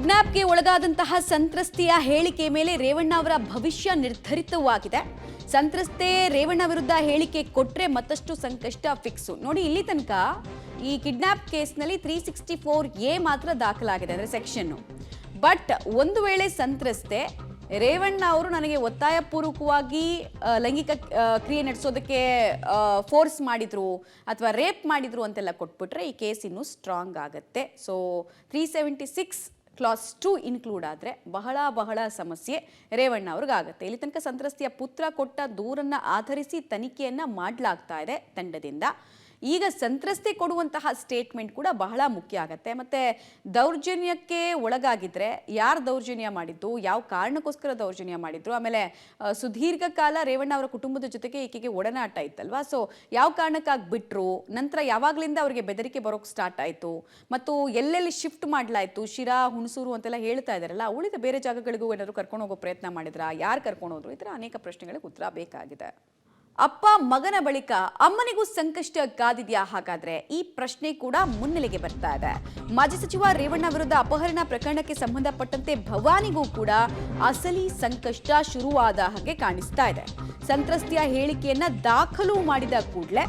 ಕಿಡ್ನಾಪ್ಗೆ ಒಳಗಾದಂತಹ ಸಂತ್ರಸ್ತೆಯ ಹೇಳಿಕೆ ಮೇಲೆ ರೇವಣ್ಣ ಅವರ ಭವಿಷ್ಯ ನಿರ್ಧರಿತವಾಗಿದೆ. ಸಂತ್ರಸ್ತೆ ರೇವಣ್ಣ ವಿರುದ್ಧ ಹೇಳಿಕೆ ಕೊಟ್ರೆ ಮತ್ತಷ್ಟು ಸಂಕಷ್ಟ ಫಿಕ್ಸ್. ನೋಡಿ, ಇಲ್ಲಿ ತನಕ ಈ ಕಿಡ್ನಾಪ್ ಕೇಸ್ನಲ್ಲಿ 364A ಮಾತ್ರ ದಾಖಲಾಗಿದೆ, ಅಂದ್ರೆ ಸೆಕ್ಷನ್. ಬಟ್ ಒಂದು ವೇಳೆ ಸಂತ್ರಸ್ತೆ ರೇವಣ್ಣ ಅವರು ನನಗೆ ಒತ್ತಾಯಪೂರ್ವಕವಾಗಿ ಲೈಂಗಿಕ ಕ್ರಿಯೆ ನಡೆಸೋದಕ್ಕೆ ಫೋರ್ಸ್ ಮಾಡಿದ್ರು ಅಥವಾ ರೇಪ್ ಮಾಡಿದ್ರು ಅಂತೆಲ್ಲ ಕೊಟ್ಬಿಟ್ರೆ ಈ ಕೇಸ್ ಇನ್ನೂ ಸ್ಟ್ರಾಂಗ್ ಆಗುತ್ತೆ. ಸೊ 376 ಕ್ಲಾಸ್ 2 ಇನ್ಕ್ಲೂಡ್ ಆದರೆ ಬಹಳ ಸಮಸ್ಯೆ ರೇವಣ್ಣ ಅವ್ರಿಗಾಗುತ್ತೆ. ಇಲ್ಲಿ ತನಕ ಸಂತ್ರಸ್ತೆಯ ಪುತ್ರ ಕೊಟ್ಟ ದೂರನ್ನ ಆಧರಿಸಿ ತನಿಖೆಯನ್ನ ಮಾಡಲಾಗ್ತಾ ಇದೆ ತಂಡದಿಂದ. ಈಗ ಸಂತ್ರಸ್ತೆ ಕೊಡುವಂತಹ ಸ್ಟೇಟ್ಮೆಂಟ್ ಕೂಡ ಬಹಳ ಮುಖ್ಯ ಆಗುತ್ತೆ. ಮತ್ತೆ ದೌರ್ಜನ್ಯಕ್ಕೆ ಒಳಗಾಗಿದ್ರೆ ಯಾರು ದೌರ್ಜನ್ಯ ಮಾಡಿದ್ದು, ಯಾವ ಕಾರಣಕ್ಕೋಸ್ಕರ ದೌರ್ಜನ್ಯ ಮಾಡಿದ್ರು, ಆಮೇಲೆ ಸುದೀರ್ಘ ಕಾಲ ರೇವಣ್ಣ ಅವರ ಕುಟುಂಬದ ಜೊತೆಗೆ ಈಕೆಗೆ ಒಡನಾಟ ಇತ್ತಲ್ವಾ, ಸೊ ಯಾವ ಕಾರಣಕ್ಕಾಗಿ ಬಿಟ್ರು, ನಂತರ ಯಾವಾಗಲಿಂದ ಅವರಿಗೆ ಬೆದರಿಕೆ ಬರೋಕ್ಕೆ ಸ್ಟಾರ್ಟ್ ಆಯಿತು, ಮತ್ತು ಎಲ್ಲೆಲ್ಲಿ ಶಿಫ್ಟ್ ಮಾಡಲಾಯಿತು, ಶಿರಾ, ಹುಣಸೂರು ಅಂತೆಲ್ಲ ಹೇಳ್ತಾ ಇದ್ದಾರಲ್ಲ, ಉಳಿದ ಬೇರೆ ಜಾಗಗಳಿಗೂ ಏನಾದರೂ ಕರ್ಕೊಂಡು ಹೋಗೋ ಪ್ರಯತ್ನ ಮಾಡಿದ್ರಾ, ಯಾರು ಕರ್ಕೊಂಡು ಹೋದ್ರು, ಈ ಥರ ಅನೇಕ ಪ್ರಶ್ನೆಗಳಿಗೆ ಉತ್ತರ ಬೇಕಾಗಿದೆ. ಅಪ್ಪ ಮಗನ ಬಳಿಕ ಅಮ್ಮನಿಗೂ ಸಂಕಷ್ಟ ಕಾದಿದೆಯಾ? ಹಾಗಾದ್ರೆ ಈ ಪ್ರಶ್ನೆ ಕೂಡ ಮುನ್ನೆಲೆಗೆ ಬರ್ತಾ ಇದೆ. ಮಾಜಿ ಸಚಿವ ರೇವಣ್ಣ ವಿರುದ್ಧ ಅಪಹರಣ ಪ್ರಕರಣಕ್ಕೆ ಸಂಬಂಧಪಟ್ಟಂತೆ ಭವಾನಿಗೂ ಕೂಡ ಅಸಲಿ ಸಂಕಷ್ಟ ಶುರುವಾದ ಹಾಗೆ ಕಾಣಿಸ್ತಾ ಇದೆ. ಸಂತ್ರಸ್ತೆಯ ಹೇಳಿಕೆಯನ್ನ ದಾಖಲು ಮಾಡಿದ ಕೂಡಲೇ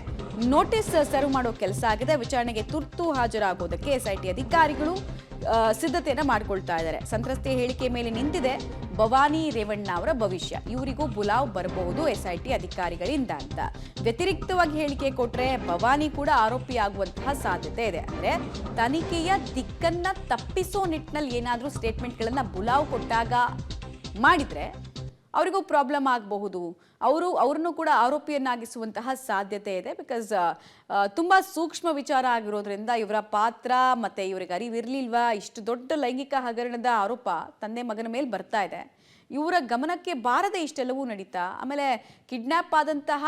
ನೋಟಿಸ್ ಸರ್ವ್ ಮಾಡೋ ಕೆಲಸ ಆಗಿದೆ. ವಿಚಾರಣೆಗೆ ತುರ್ತು ಹಾಜರಾಗೋದಕ್ಕೆ SIT ಅಧಿಕಾರಿಗಳು ಸಿದ್ಧತೆಯನ್ನ ಮಾಡ್ಕೊಳ್ತಾ ಇದ್ದಾರೆ. ಸಂತ್ರಸ್ತೆಯ ಹೇಳಿಕೆ ಮೇಲೆ ನಿಂತಿದೆ ಭವಾನಿ ರೇವಣ್ಣ ಅವರ ಭವಿಷ್ಯ. ಇವರಿಗೂ ಬುಲಾವ್ ಬರಬಹುದು SIT ಅಧಿಕಾರಿಗಳಿಂದ ಅಂತ. ವ್ಯತಿರಿಕ್ತವಾಗಿ ಹೇಳಿಕೆ ಕೊಟ್ರೆ ಭವಾನಿ ಕೂಡ ಆರೋಪಿ ಆಗುವಂತಹ ಸಾಧ್ಯತೆ ಇದೆ. ಅಂದ್ರೆ ತನಿಖೆಯ ದಿಕ್ಕನ್ನ ತಪ್ಪಿಸೋ ನಿಟ್ಟಿನಲ್ಲಿ ಏನಾದರೂ ಸ್ಟೇಟ್ಮೆಂಟ್ಗಳನ್ನ ಬುಲಾವ್ ಕೊಟ್ಟಾಗ ಮಾಡಿದ್ರೆ ಅವರಿಗೂ ಪ್ರಾಬ್ಲಮ್ ಆಗಬಹುದು. ಅವ್ರನ್ನೂ ಕೂಡ ಆರೋಪಿಯನ್ನಾಗಿಸುವಂತಹ ಸಾಧ್ಯತೆ ಇದೆ. ಬಿಕಾಸ್ ತುಂಬ ಸೂಕ್ಷ್ಮ ವಿಚಾರ ಆಗಿರೋದ್ರಿಂದ ಇವರ ಪಾತ್ರ ಮತ್ತು ಇವರಿಗೆ ಅರಿವಿರಲಿಲ್ವಾ, ಇಷ್ಟು ದೊಡ್ಡ ಲೈಂಗಿಕ ಹಗರಣದ ಆರೋಪ ತಂದೆ ಮಗನ ಮೇಲೆ ಬರ್ತಾ ಇದೆ, ಇವರ ಗಮನಕ್ಕೆ ಬಾರದೆ ಇಷ್ಟೆಲ್ಲವೂ ನಡೀತಾ. ಆಮೇಲೆ ಕಿಡ್ನ್ಯಾಪ್ ಆದಂತಹ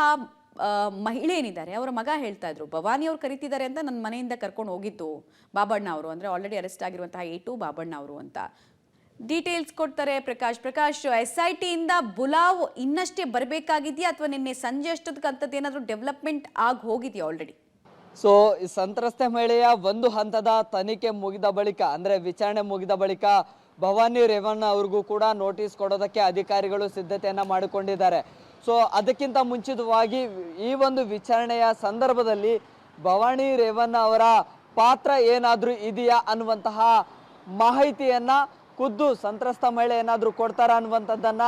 ಮಹಿಳೆ ಏನಿದ್ದಾರೆ ಅವರ ಮಗ ಹೇಳ್ತಾ ಇದ್ರು, ಭವಾನಿ ಅವ್ರು ಕರೀತಿದ್ದಾರೆ ಅಂತ ನನ್ನ ಮನೆಯಿಂದ ಕರ್ಕೊಂಡು ಹೋಗಿದ್ದು ಬಾಬಣ್ಣ ಅವರು, ಅಂದರೆ ಆಲ್ರೆಡಿ ಅರೆಸ್ಟ್ ಆಗಿರುವಂತಹ A2 ಬಾಬಣ್ಣ ಅವರು ಅಂತ ಡೀಟೇಲ್ಸ್ ಕೊಡ್ತಾರೆ ಪ್ರಕಾಶ್. SIT ಇಂದ ಬುಲಾವ್ ಇನ್ನಷ್ಟೇ ಬರಬೇಕಾಗಿದೆಯಾ ಅಥವಾ ನಿನ್ನೆ ಸಂಜೆ ಅಷ್ಟೊತ್ತಿಗೆ ಏನಾದರೂ ಡೆವಲಪ್ಮೆಂಟ್ ಆಗಿ ಹೋಗಿದೆಯಾ ಆಲ್ರೆಡಿ? ಸೊ ಈ ಸಂತ್ರಸ್ತೆ ಮಹಿಳೆಯ ಒಂದು ಹಂತದ ತನಿಖೆ ಮುಗಿದ ಬಳಿಕ, ಅಂದ್ರೆ ವಿಚಾರಣೆ ಮುಗಿದ ಬಳಿಕ ಭವಾನಿ ರೇವಣ್ಣ ಅವ್ರಿಗೂ ಕೂಡ ನೋಟಿಸ್ ಕೊಡೋದಕ್ಕೆ ಅಧಿಕಾರಿಗಳು ಸಿದ್ಧತೆಯನ್ನ ಮಾಡಿಕೊಂಡಿದ್ದಾರೆ. ಸೊ ಅದಕ್ಕಿಂತ ಮುಂಚಿತವಾಗಿ ಈ ಒಂದು ವಿಚಾರಣೆಯ ಸಂದರ್ಭದಲ್ಲಿ ಭವಾನಿ ರೇವಣ್ಣ ಅವರ ಪಾತ್ರ ಏನಾದರೂ ಇದೆಯಾ ಅನ್ನುವಂತಹ ಮಾಹಿತಿಯನ್ನ ಖುದ್ದು ಸಂತ್ರಸ್ತ ಮಹಿಳೆ ಏನಾದರೂ ಕೊಡ್ತಾರ ಅನ್ನುವಂಥದ್ದನ್ನ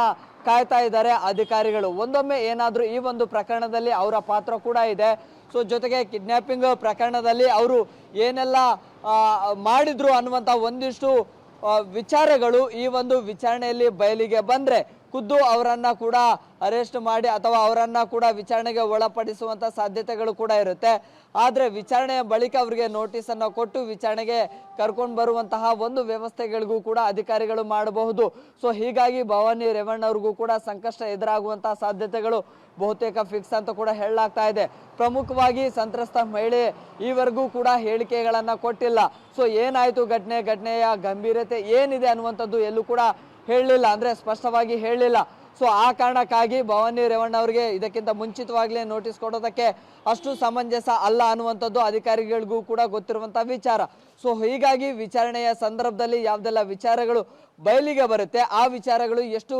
ಕಾಯ್ತಾ ಇದ್ದಾರೆ ಅಧಿಕಾರಿಗಳು. ಒಂದೊಮ್ಮೆ ಏನಾದರೂ ಈ ಒಂದು ಪ್ರಕರಣದಲ್ಲಿ ಅವರ ಪಾತ್ರ ಕೂಡ ಇದೆ. ಸೊ ಜೊತೆಗೆ ಕಿಡ್ನ್ಯಾಪಿಂಗ್ ಪ್ರಕರಣದಲ್ಲಿ ಅವರು ಏನೆಲ್ಲ ಮಾಡಿದ್ರು ಅನ್ನುವಂಥ ಒಂದಿಷ್ಟು ವಿಚಾರಗಳು ಈ ಒಂದು ವಿಚಾರಣೆಯಲ್ಲಿ ಬಯಲಿಗೆ ಬಂದರೆ ಖುದ್ದು ಅವರನ್ನ ಕೂಡ ಅರೆಸ್ಟ್ ಮಾಡಿ ಅಥವಾ ಅವರನ್ನ ಕೂಡ ವಿಚಾರಣೆಗೆ ಒಳಪಡಿಸುವಂಥ ಸಾಧ್ಯತೆಗಳು ಕೂಡ ಇರುತ್ತೆ. ಆದರೆ ವಿಚಾರಣೆಯ ಬಳಿಕ ಅವರಿಗೆ ನೋಟಿಸನ್ನು ಕೊಟ್ಟು ವಿಚಾರಣೆಗೆ ಕರ್ಕೊಂಡು ಬರುವಂತಹ ಒಂದು ವ್ಯವಸ್ಥೆಗಳಿಗೂ ಕೂಡ ಅಧಿಕಾರಿಗಳು ಮಾಡಬಹುದು. ಸೊ ಹೀಗಾಗಿ ಭವಾನಿ ರೇವಣ್ಣ ಅವ್ರಿಗೂ ಕೂಡ ಸಂಕಷ್ಟ ಎದುರಾಗುವಂತಹ ಸಾಧ್ಯತೆಗಳು ಬಹುತೇಕ ಫಿಕ್ಸ್ ಅಂತ ಕೂಡ ಹೇಳಲಾಗ್ತಾ ಇದೆ. ಪ್ರಮುಖವಾಗಿ ಸಂತ್ರಸ್ತ ಮಹಿಳೆ ಈವರೆಗೂ ಕೂಡ ಹೇಳಿಕೆಗಳನ್ನು ಕೊಟ್ಟಿಲ್ಲ. ಸೊ ಏನಾಯಿತು, ಘಟನೆಯ ಗಂಭೀರತೆ ಏನಿದೆ ಅನ್ನುವಂಥದ್ದು ಎಲ್ಲೂ ಕೂಡ ಹೇಳಲಿಲ್ಲ, ಅಂದರೆ ಸ್ಪಷ್ಟವಾಗಿ ಹೇಳಲಿಲ್ಲ. ಸೊ ಆ ಕಾರಣಕ್ಕಾಗಿ ಭವಾನಿ ರೇವಣ್ಣ ಅವರಿಗೆ ಇದಕ್ಕಿಂತ ಮುಂಚಿತವಾಗಲೇ ನೋಟಿಸ್ ಕೊಡೋದಕ್ಕೆ ಅಷ್ಟು ಸಮಂಜಸ ಅಲ್ಲ ಅನ್ನುವಂಥದ್ದು ಅಧಿಕಾರಿಗಳಿಗೂ ಕೂಡ ಗೊತ್ತಿರುವಂಥ ವಿಚಾರ. ಸೊ ಹೀಗಾಗಿ ವಿಚಾರಣೆಯ ಸಂದರ್ಭದಲ್ಲಿ ಯಾವುದೆಲ್ಲ ವಿಚಾರಗಳು ಬಯಲಿಗೆ ಬರುತ್ತೆ, ಆ ವಿಚಾರಗಳು ಎಷ್ಟು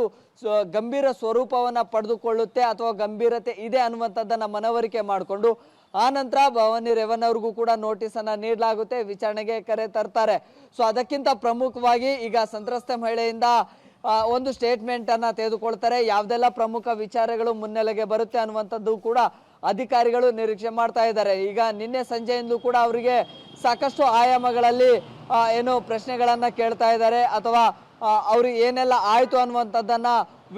ಗಂಭೀರ ಸ್ವರೂಪವನ್ನು ಪಡೆದುಕೊಳ್ಳುತ್ತೆ ಅಥವಾ ಗಂಭೀರತೆ ಇದೆ ಅನ್ನುವಂಥದ್ದನ್ನು ಮನವರಿಕೆ ಮಾಡಿಕೊಂಡು ಆ ನಂತರ ಭವಾನಿ ರೇವಣ್ಣ ಅವ್ರಿಗೂ ಕೂಡ ನೋಟಿಸನ್ನು ನೀಡಲಾಗುತ್ತೆ, ವಿಚಾರಣೆಗೆ ಕರೆ ತರ್ತಾರೆ. ಸೊ ಅದಕ್ಕಿಂತ ಪ್ರಮುಖವಾಗಿ ಈಗ ಸಂತ್ರಸ್ತ ಮಹಿಳೆಯಿಂದ ಒಂದು ಸ್ಟೇಟ್ಮೆಂಟ್ ಅನ್ನ ತೆಗೆದುಕೊಳ್ತಾರೆ. ಯಾವುದೆಲ್ಲ ಪ್ರಮುಖ ವಿಚಾರಗಳು ಮುನ್ನೆಲೆಗೆ ಬರುತ್ತೆ ಅನ್ನುವಂಥದ್ದು ಕೂಡ ಅಧಿಕಾರಿಗಳು ನಿರೀಕ್ಷೆ ಮಾಡ್ತಾ ಇದ್ದಾರೆ. ಈಗ ನಿನ್ನೆ ಸಂಜೆಯಿಂದಲೂ ಕೂಡ ಅವರಿಗೆ ಸಾಕಷ್ಟು ಆಯಾಮಗಳಲ್ಲಿ ಏನು ಪ್ರಶ್ನೆಗಳನ್ನ ಕೇಳ್ತಾ ಇದ್ದಾರೆ ಅಥವಾ ಅವ್ರಿಗೆ ಏನೆಲ್ಲ ಆಯ್ತು ಅನ್ನುವಂಥದ್ದನ್ನ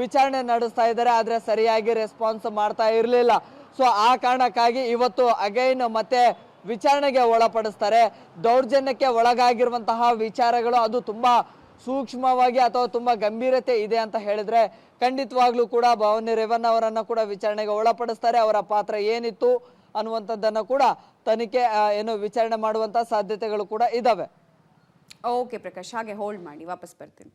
ವಿಚಾರಣೆ ನಡೆಸ್ತಾ ಇದ್ದಾರೆ. ಆದರೆ ಸರಿಯಾಗಿ ರೆಸ್ಪಾನ್ಸ್ ಮಾಡ್ತಾ ಇರಲಿಲ್ಲ. ಸೊ ಆ ಕಾರಣಕ್ಕಾಗಿ ಇವತ್ತು ಅಗೈನ್ ಮತ್ತೆ ವಿಚಾರಣೆಗೆ ಒಳಪಡಿಸ್ತಾರೆ. ದೌರ್ಜನ್ಯಕ್ಕೆ ಒಳಗಾಗಿರುವಂತಹ ವಿಚಾರಗಳು ಅದು ತುಂಬಾ ಸೂಕ್ಷ್ಮವಾಗಿ ಅಥವಾ ತುಂಬಾ ಗಂಭೀರತೆ ಇದೆ ಅಂತ ಹೇಳಿದ್ರೆ ಖಂಡಿತವಾಗ್ಲೂ ಕೂಡ ಭವಾನಿ ರೇವಣ್ಣ ಅವರನ್ನ ಕೂಡ ವಿಚಾರಣೆಗೆ ಒಳಪಡಿಸ್ತಾರೆ. ಅವರ ಪಾತ್ರ ಏನಿತ್ತು ಅನ್ನುವಂಥದ್ದನ್ನ ಕೂಡ ತನಿಖೆ ಏನು ವಿಚಾರಣೆ ಮಾಡುವಂತ ಸಾಧ್ಯತೆಗಳು ಕೂಡ ಇದಾವೆ. ಓಕೆ ಪ್ರಕಾಶ್, ಹಾಗೆ ಹೋಲ್ಡ್ ಮಾಡಿ, ವಾಪಸ್ ಬರ್ತೀನಿ.